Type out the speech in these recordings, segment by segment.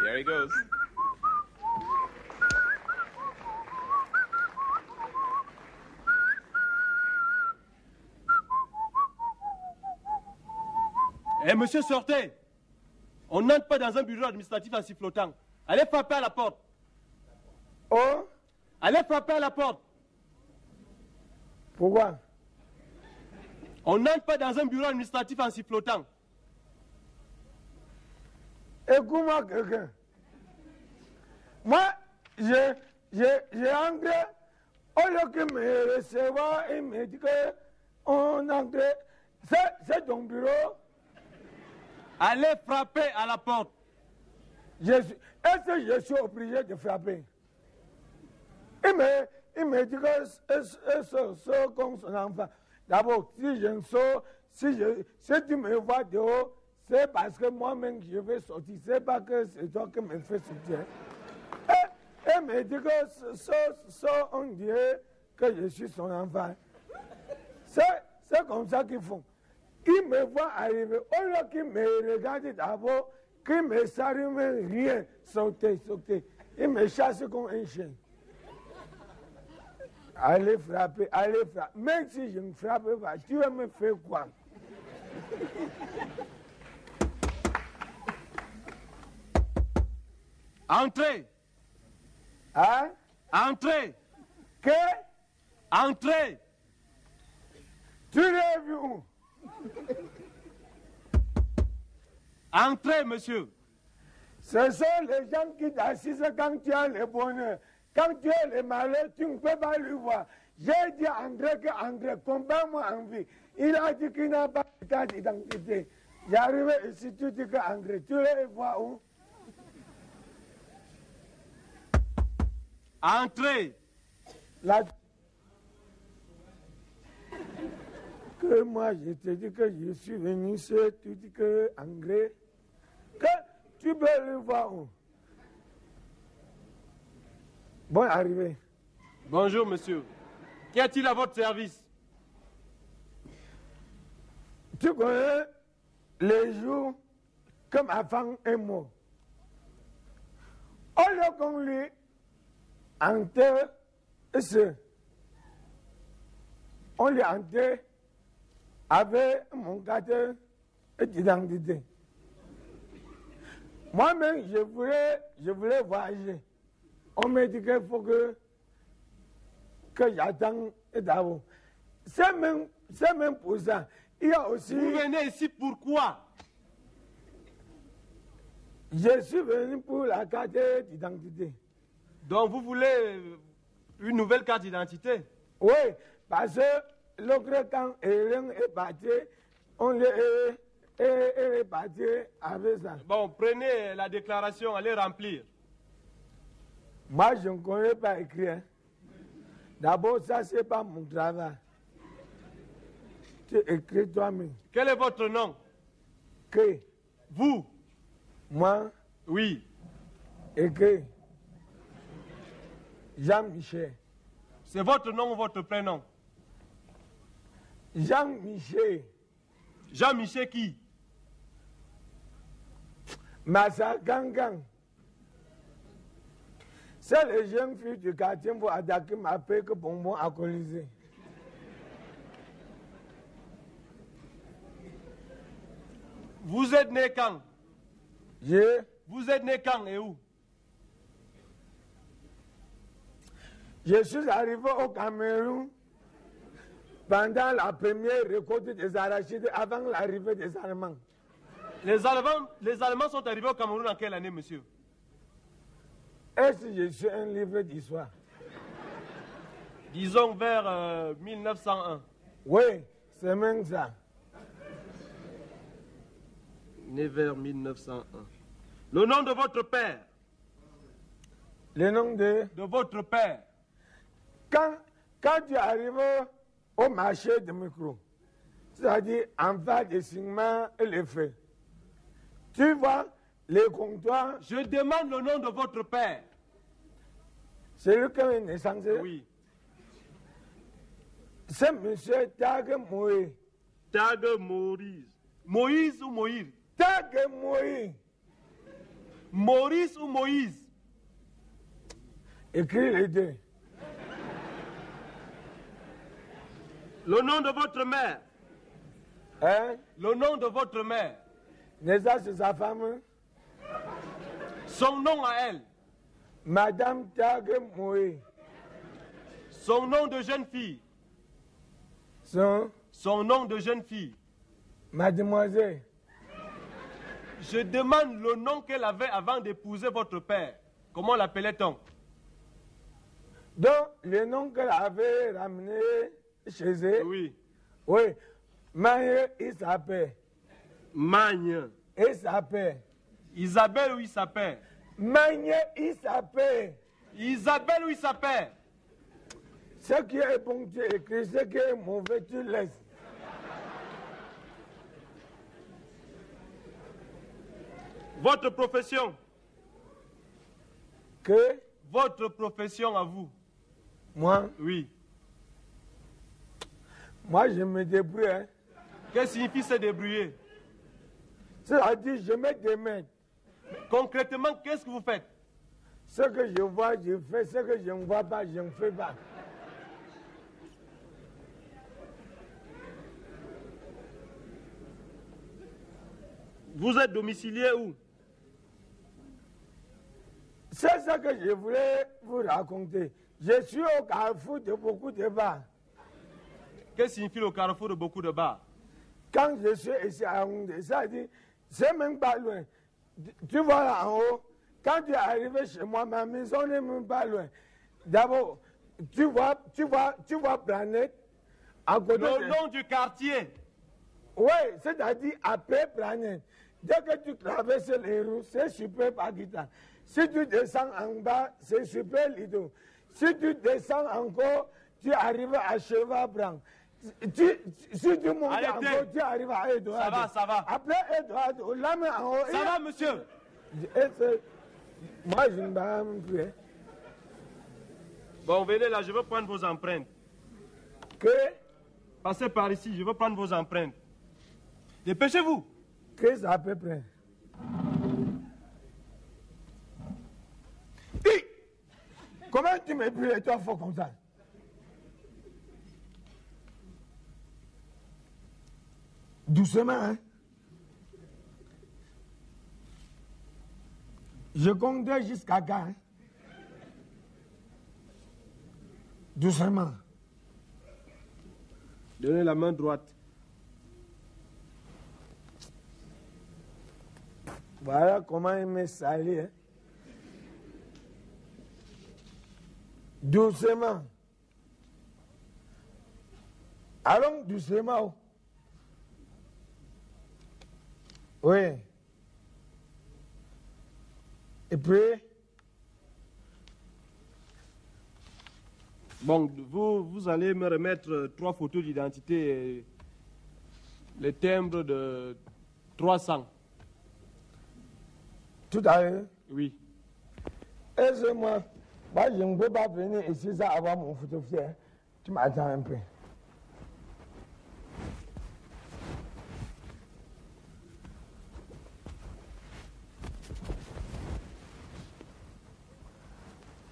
Here he goes. Eh, monsieur, sortez. On n'entre pas dans un bureau administratif en sifflotant. Allez frapper à la porte. Oh, Allez frapper à la porte. pourquoi? On n'entre pas dans un bureau administratif en sifflotant. Écoute-moi quelqu'un. Moi, j'ai entré, au lieu que me recevoir, il me dit qu'on entre. C'est ton bureau. Allez frapper à la porte. Est-ce que je suis obligé de frapper? Il me dit que c'est comme son enfant. D'abord, si je sors, si tu me vois dehors, c'est parce que moi-même je vais sortir. C'est pas que c'est toi qui me fais sortir. Et me dit que on dirait que je suis son enfant. C'est comme ça qu'ils font. Ils me voient arriver, au lieu qu'ils me regardent d'abord, qu'ils me saluent, rien, sauter. Ils me chassent comme un chien. Allez frapper. Même si je ne frappe pas, tu vas me faire quoi? Entrez. Hein? Entrez. Que? Entrez. Tu l'as vu où? Entrez, monsieur. Ce sont les gens qui t'assistent quand tu as le bonheur. Quand tu as le malheur, tu ne peux pas lui voir. J'ai dit à André que André, combat-moi en vie. Il a dit qu'il n'a pas de carte d'identité. J'arrive ici, tu dis que André, tu le vois où? Entrez. Là, que moi, je te dis que je suis venu ici, tu dis que André, que tu peux le voir où? Bon, arrivé. Bonjour, monsieur. Qu'y a-t-il à votre service? Tu connais les jours que ma femme est morte. Au lieu qu'on lui enterre, on lui enterre avec mon carte d'identité. Moi-même, je voulais voyager. On me dit qu'il faut que j'attende d'abord. C'est même pour ça. Il y a aussi... Vous venez ici pourquoi? Je suis venu pour la carte d'identité. Donc vous voulez une nouvelle carte d'identité? Oui, parce que l'autre quand Hélène est partie, on est parti avec ça. Bon, prenez la déclaration, allez remplir. Moi, je ne connais pas écrire. D'abord, ça, ce n'est pas mon travail. Tu écris toi-même. Quel est votre nom? Que? Vous? Moi? Oui. Écris. Jean-Michel. C'est votre nom ou votre prénom? Jean-Michel. Jean-Michel qui? Massa Gangang. C'est les jeunes filles du quartier pour attaquer ma paix que bonbon alcoolisé. Vous êtes né quand? Vous êtes né quand et où? Je suis arrivé au Cameroun pendant la première récolte des arachides avant l'arrivée des Allemands. Les Allemands sont arrivés au Cameroun en quelle année, monsieur? Est-ce que je suis un livre d'histoire? Disons vers 1901. Oui, c'est même ça. Né vers 1901. Le nom de votre père? Le nom de votre père? Quand tu arrives au marché de micro, c'est-à-dire en face des ciments et les feux, tu vois les comptoirs. Je demande le nom de votre père. C'est lui qui est naissance. Oui. C'est monsieur Tag Moïse. Tag Maurice. Moïse ou Moïse? Tag Moïse. Maurice ou Moïse? Écris les deux. Le nom de votre mère. Hein? Le nom de votre mère. N'est-ce c'est sa femme? Son nom à elle. Madame Tag Moé. Son nom de jeune fille. Son nom de jeune fille. Mademoiselle. Je demande le nom qu'elle avait avant d'épouser votre père. Comment l'appelait-on? Donc, le nom qu'elle avait ramené chez elle? Oui. Oui. Magne, il s'appelle. Magne. Il s'appelle. Isabelle ou il s'appelle? Magne, il s'appelle. Isabelle ou il s'appelle? Ce qui est bon, tu écris. Ce qui est mauvais, tu laisses. Votre profession? Que? Votre profession à vous? Moi? Oui. Moi, je me débrouille. Hein. Qu'est-ce que signifie se débrouiller? C'est-à-dire, je mets des mains. Concrètement, qu'est-ce que vous faites? Ce que je vois, je fais. Ce que je ne vois pas, je ne fais pas. Vous êtes domicilié où? C'est ça que je voulais vous raconter. Je suis au carrefour de beaucoup de bars. Qu'est-ce que signifie le carrefour de beaucoup de bars? Quand je suis ici à Houndé, ça dit, c'est même pas loin. Tu vois là en haut, quand tu es arrivé chez moi, ma maison n'est même pas loin. D'abord, tu vois Planète, à côté Le nom du quartier. Oui, c'est-à-dire après Planète. Dès que tu traverses les rues, c'est Super Pakistan. Si tu descends en bas, c'est Super Lido. Si tu descends encore, tu arrives à Cheval Blanc. Si tu montes encore, tu arrives à Edouard. Ça va. Après Edouard, là, mais en haut. Ça va, monsieur? Moi, je ne vais pas me plus. Bon, venez là, je veux prendre vos empreintes. Que? Passez par ici, je veux prendre vos empreintes. Dépêchez-vous. Qu'est-ce à peu près? Comment tu me brûles toi fort comme ça? Doucement, hein? Je compte jusqu'à quand? Hein? Doucement. Donnez la main droite. Voilà comment il me salit. Hein? Doucement. Allons doucement. Oui. Et puis? Bon, vous allez me remettre 3 photos d'identité et le timbre de 300. Tout à l'heure? Oui. Aide-moi. Moi, je ne peux pas venir ici sans avoir mon photographe. Hein. Tu m'attends un peu.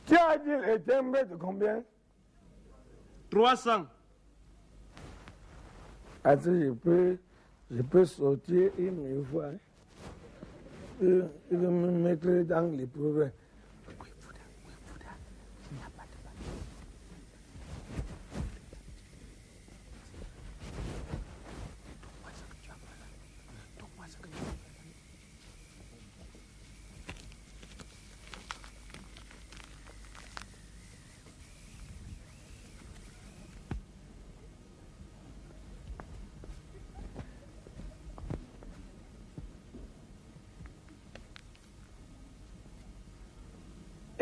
Tu as dit le timbre de combien? 300. Attends, je peux sortir une fois. Hein. Je vais me mettre dans les problèmes.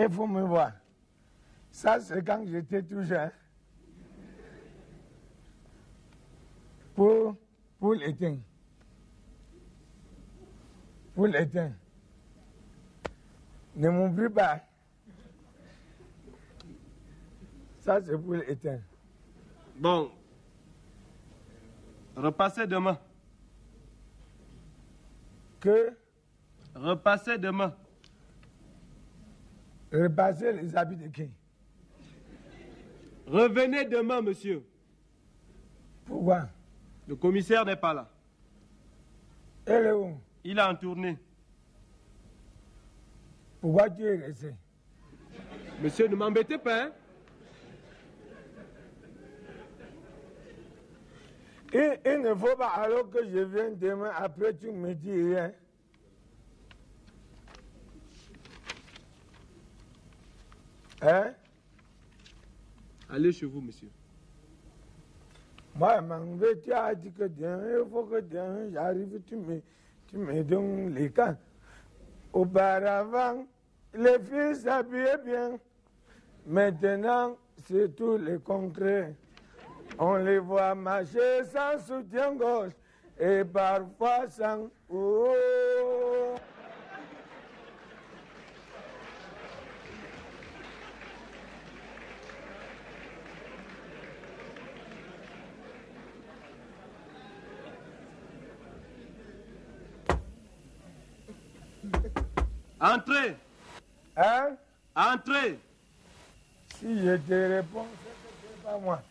Il faut me voir. Ça, c'est quand j'étais tout jeune. Pour l'éteindre. Pour l'éteindre. Ne m'oublie pas. Ça, c'est pour l'éteindre. Bon. Repassez demain. Que? Repassez demain. repasser les habits de qui? Revenez demain, monsieur. Pourquoi? Le commissaire n'est pas là. Elle est où? Il est en tournée. Pourquoi tu es resté? Monsieur, ne m'embêtez pas, hein? Il ne faut pas, alors que je viens demain, après tu me dis rien. Hein? Allez chez vous, monsieur. Moi, tu as dit que demain, il faut que demain j'arrive, tu me donnes les cas. Auparavant, les filles s'habillaient bien. Maintenant, c'est tout le concret. On les voit marcher sans soutien-gorge et parfois sans... Oh. Entrez. Hein? Entrez. Si je te réponds, c'est pas moi.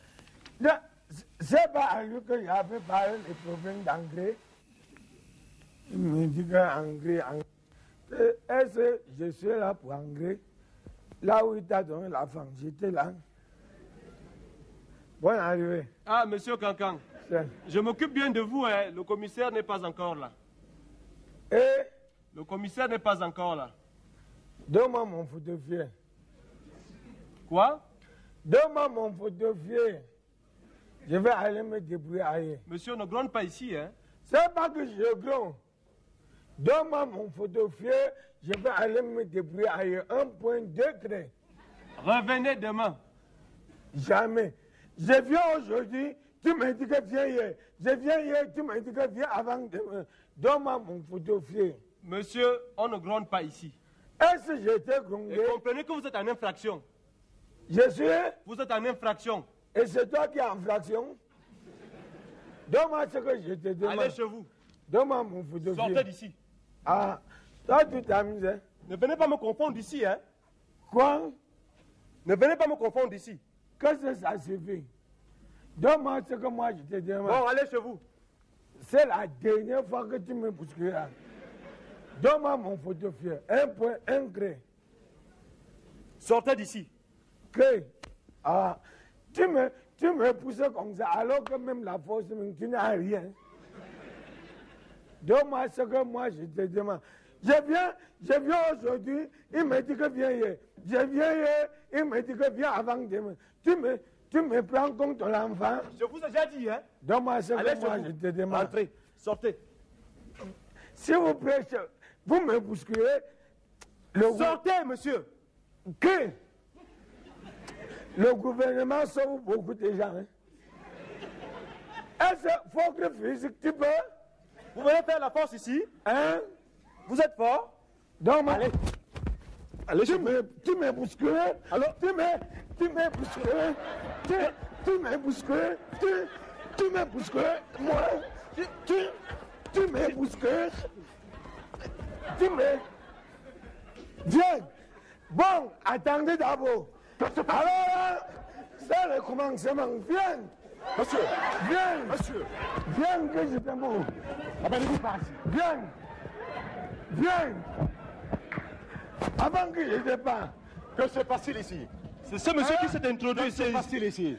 C'est pas à lui que j'avais parlé des problèmes d'engrais. Il me dit qu'engrais, est-ce que je suis là pour engrais? Là où il t'a donné la femme, j'étais là. Bonne arrivée. Ah, monsieur Cancan, je m'occupe bien de vous, hein. Le commissaire n'est pas encore là. Et Le commissaire n'est pas encore là. donne-moi mon photographe. Quoi? Donne-moi mon photographe. Je vais aller me débrouiller ailleurs. Monsieur, ne gronde pas ici, hein? C'est pas que je gronde. Donne-moi mon photographe. Je vais aller me débrouiller ailleurs. 1,2 degré. Revenez demain. Jamais. Je viens aujourd'hui, tu me dis que viens hier. Je viens hier, tu me dis que viens avant demain. Donne-moi mon photographe. Monsieur, on ne gronde pas ici. Est-ce que j'étais grondé? Et comprenez que vous êtes en infraction. Je suis. Vous êtes en infraction. Et c'est toi qui es en fraction. Donne-moi ce que je te demande. Allez chez vous. Donne-moi mon photographe. Sortez d'ici. Ah, toi tu t'amuses, hein? Ne venez pas me confondre d'ici, hein? Quoi? Ne venez pas me confondre d'ici. Qu'est-ce que ça suffit? Donne-moi ce que moi je te demande. Bon, allez chez vous. C'est la dernière fois que tu me bouscules. Donne-moi mon photographe. 1,1 degré. Sortez d'ici. Que? Ah, tu me pousses comme ça alors que même la force, tu n'as rien. Donne-moi ce que moi je te demande. Je viens aujourd'hui, il me dit que viens hier. Je viens hier, il me dit que viens avant demain. Tu me prends contre l'enfant. Je vous ai déjà dit, hein? Donne-moi ce Allez que moi je te demande. Entrez, sortez. S'il vous plaît, vous me bousculez. Sortez, monsieur. Que? Le gouvernement sauve beaucoup de gens. Hein? Est-ce qu'il faut que physique tu peux? Vous venez faire la force ici? Hein? Vous êtes fort? Donc, Allez. Allez, tu me bouscules. Alors, tu me bouscules. Tu me bouscules. Tu me bouscules. Moi, tu me bouscules. Tu me... Viens. Bon, attendez d'abord. Alors, c'est le commencement. Viens. monsieur, Viens. monsieur. Viens que je t'aime. Abonnez-vous par ici. Viens. Viens. Avant que je départ. Que se passe-t-il ici? C'est ce monsieur qui s'est introduit ici. Que se passe-t-il ici?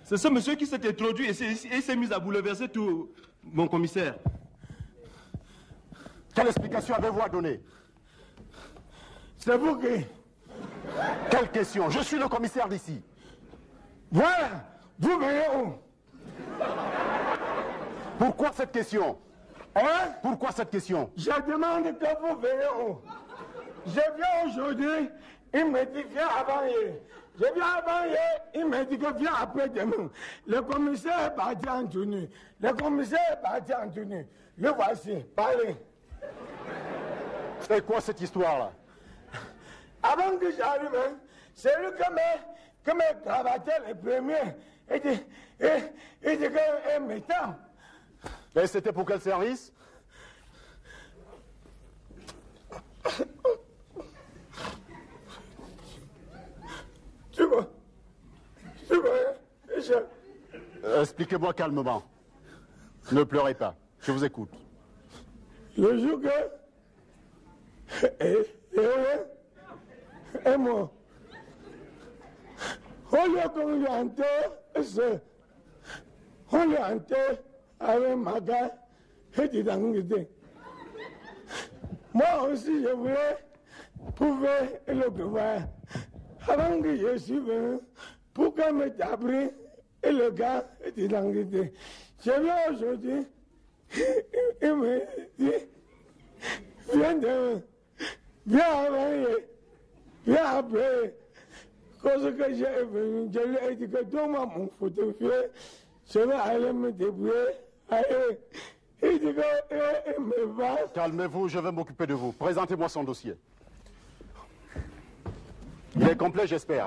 C'est ce monsieur qui s'est introduit ici et s'est mis à bouleverser tout mon commissaire. Quelle explication avez-vous à donner? C'est vous qui... Quelle question? Je suis le commissaire d'ici. Voilà. Vous venez où? Pourquoi cette question? Hein? Pourquoi cette question? Je demande que vous venez où? Je viens aujourd'hui, il me dit viens avant hier. Je viens avant hier, il me dit que viens après demain. Le commissaire est parti en tenue. Le commissaire est parti en tenue. Le voici, parlez. C'est quoi cette histoire-là? Avant que j'arrive, hein, c'est lui qui m'a cravaté les premiers. Il dit qu'il m'étend. Et c'était pour quel service? Expliquez-moi calmement. Ne pleurez pas. Je vous écoute. Le jour que... Et moi... On lui a conjuanté, on lui a hanté avec ma gare et dit dans l'idée. Moi aussi, je voulais prouver le pouvoir. Avant que je suis venu, pour qu'on me t'abri, et le gars était dans l'idée. Je viens aujourd'hui, il me dit, viens avant, viens après. Parce que j'ai venu, je lui ai dit que donne-moi mon photographe, je vais aller me débrouiller. Allez. Il dit qu'il me va. Calmez-vous, je vais m'occuper de vous. Présentez-moi son dossier. Il est complet, j'espère.